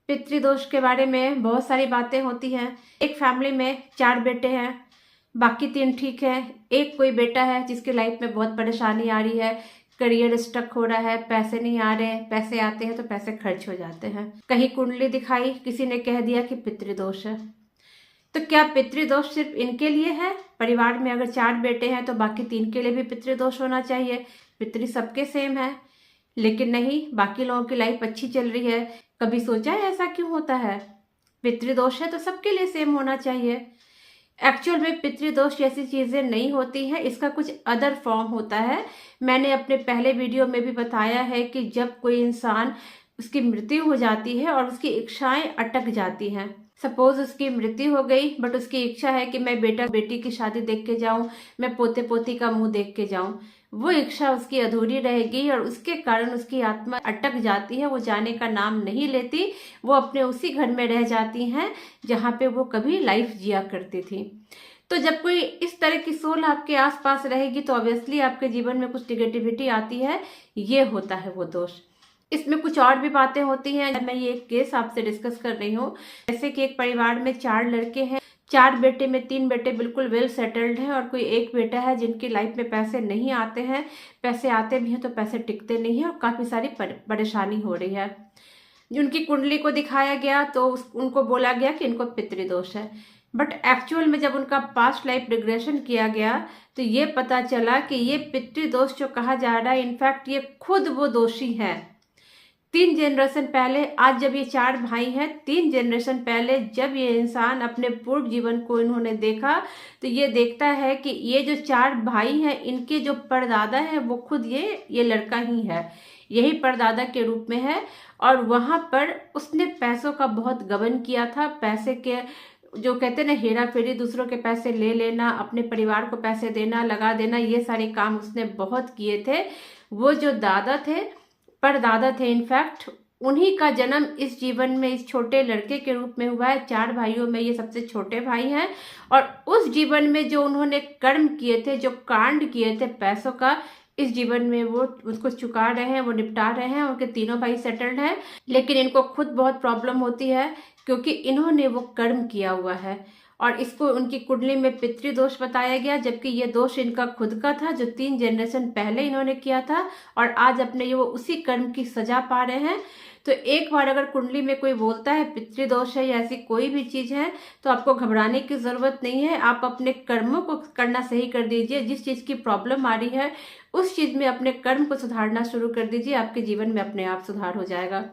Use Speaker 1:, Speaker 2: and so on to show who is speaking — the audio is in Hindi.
Speaker 1: पितृदोष के बारे में बहुत सारी बातें होती हैं। एक फैमिली में 4 बेटे हैं, बाकी 3 ठीक है। एक कोई बेटा है जिसकी लाइफ में बहुत परेशानी आ रही है, करियर स्टक हो रहा है, पैसे नहीं आ रहे, पैसे आते हैं तो पैसे खर्च हो जाते हैं। कहीं कुंडली दिखाई, किसी ने कह दिया कि पितृदोष है। तो क्या पितृदोष सिर्फ इनके लिए है? परिवार में अगर 4 बेटे हैं तो बाकी 3 के लिए भी पितृदोष होना चाहिए? पितृ सबके सेम है, लेकिन नहीं, बाकी लोगों की लाइफ अच्छी चल रही है। कभी सोचा है ऐसा क्यों होता है? पितृदोष है तो सबके लिए सेम होना चाहिए। एक्चुअल में पितृदोष जैसी चीजें नहीं होती हैं, इसका कुछ अदर फॉर्म होता है। मैंने अपने पहले वीडियो में भी बताया है कि जब कोई इंसान, उसकी मृत्यु हो जाती है और उसकी इच्छाएं अटक जाती हैं। सपोज उसकी मृत्यु हो गई बट उसकी इच्छा है कि मैं बेटा बेटी की शादी देख के जाऊं, मैं पोते पोती का मुंह देख के जाऊं, वो इच्छा उसकी अधूरी रहेगी और उसके कारण उसकी आत्मा अटक जाती है, वो जाने का नाम नहीं लेती, वो अपने उसी घर में रह जाती हैं जहाँ पे वो कभी लाइफ जिया करती थी। तो जब कोई इस तरह की सोल आपके आसपास रहेगी तो ऑब्वियसली आपके जीवन में कुछ निगेटिविटी आती है, ये होता है वो दोष। इसमें कुछ और भी बातें होती हैं। मैं ये एक केस आपसे डिस्कस कर रही हूँ। जैसे कि एक परिवार में 4 लड़के हैं, 4 बेटे में 3 बेटे बिल्कुल वेल सेटल्ड हैं और कोई एक बेटा है जिनकी लाइफ में पैसे नहीं आते हैं, पैसे आते भी हैं तो पैसे टिकते नहीं हैं और काफ़ी सारी परेशानी हो रही है। उनकी कुंडली को दिखाया गया तो उनको बोला गया कि इनको पितृदोष है, बट एक्चुअल में जब उनका पास्ट लाइफ रिग्रेशन किया गया तो ये पता चला कि ये पितृदोष जो कहा जा रहा है, इनफैक्ट ये खुद वो दोषी है। 3 जनरेशन पहले, आज जब ये 4 भाई हैं, 3 जनरेशन पहले जब ये इंसान अपने पूर्व जीवन को इन्होंने देखा तो ये देखता है कि ये जो 4 भाई हैं, इनके जो परदादा हैं वो खुद ये लड़का ही है, यही परदादा के रूप में है। और वहाँ पर उसने पैसों का बहुत गबन किया था। पैसे के जो कहते हैं ना, हेरा फेरी, दूसरों के पैसे ले लेना, अपने परिवार को पैसे देना, लगा देना, ये सारे काम उसने बहुत किए थे। वो जो दादा थे, परदादा थे, इनफैक्ट उन्हीं का जन्म इस जीवन में इस छोटे लड़के के रूप में हुआ है। 4 भाइयों में ये सबसे छोटे भाई हैं और उस जीवन में जो उन्होंने कर्म किए थे, जो कांड किए थे पैसों का, इस जीवन में वो उसको चुका रहे हैं, वो निपटा रहे हैं। उनके तीनों भाई सेटल्ड हैं, लेकिन इनको खुद बहुत प्रॉब्लम होती है क्योंकि इन्होंने वो कर्म किया हुआ है और इसको उनकी कुंडली में पितृदोष बताया गया, जबकि ये दोष इनका खुद का था जो 3 जनरेशन पहले इन्होंने किया था और आज अपने ये वो उसी कर्म की सजा पा रहे हैं। तो एक बार अगर कुंडली में कोई बोलता है पितृदोष है या ऐसी कोई भी चीज है तो आपको घबराने की जरूरत नहीं है। आप अपने कर्मों को करना सही कर दीजिए। जिस चीज की प्रॉब्लम आ रही है उस चीज में अपने कर्म को सुधारना शुरू कर दीजिए, आपके जीवन में अपने आप सुधार हो जाएगा।